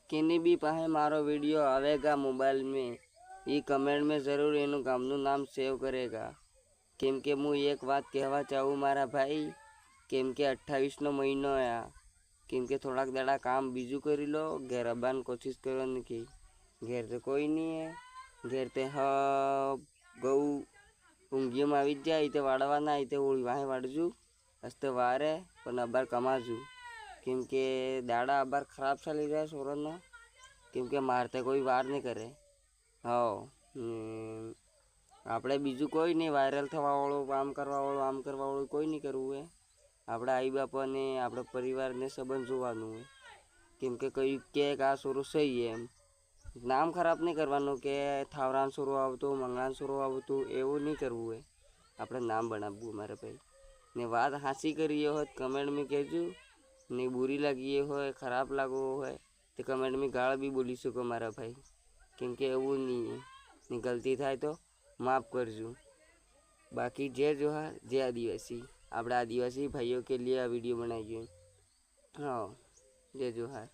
किन्हीं भी पाहे मारो वीडियो आवेगा मोबाइल में ये कमेंट में जरूर एनु गामनु नाम सेव करेगा। केम के मु एक बात कहवा चाहूँ मारा भाई, केम के 28 महीनो आ, केम के थोड़ाक दाड़ा काम बीजू करी लो, घेर अबान कोशिश करो नहीं। घेर तो कोई नहीं है, घेर ते गऊ ઊંઘીઓ માં આવી જ જાય તે વાળવાના તે ઓળી વાહે વાળજુ હસ્તે વારે પણ અબાર કમાજુ કેમ કે દાડા અબાર ખરાબ ચાલી જાય સોરનો કેમ કે મારતે કોઈ વાર નહીં કરે હા આપણે બીજું કોઈ નહીં વાયરલ થવાવાળું આમ કરવાવાળું કોઈ નહીં કરવું હે આપણા આઈ બાપાને આપણા પરિવારને સંબંધ જોવાનું હોય કેમ કે કઈ કે આ સોરો સહી એમ નામ ખરાબ નહીં કરવાનું કે થાવરાન સોરો આવતું મંગળાન સોરો આવતું એવું નહીં કરવું હોય આપણે નામ બનાવવું મારે ભાઈ ને વાત હાસી કરી હોત કમેન્ટ में કહેજો ને બુરી લાગી હોય ખરાબ લાગો હોય તો કમેન્ટ में ગાળ બી બોલી શકો મારા ભાઈ કેમ કે એવું નહીં ને ગલતી થાય તો માફ કરજો बाकी जय जोहार जय आदिवासी આપણે આદિવાસી ભાઈઓ के लिए આ વિડિયો બનાવ્યો हाँ जय जोहार।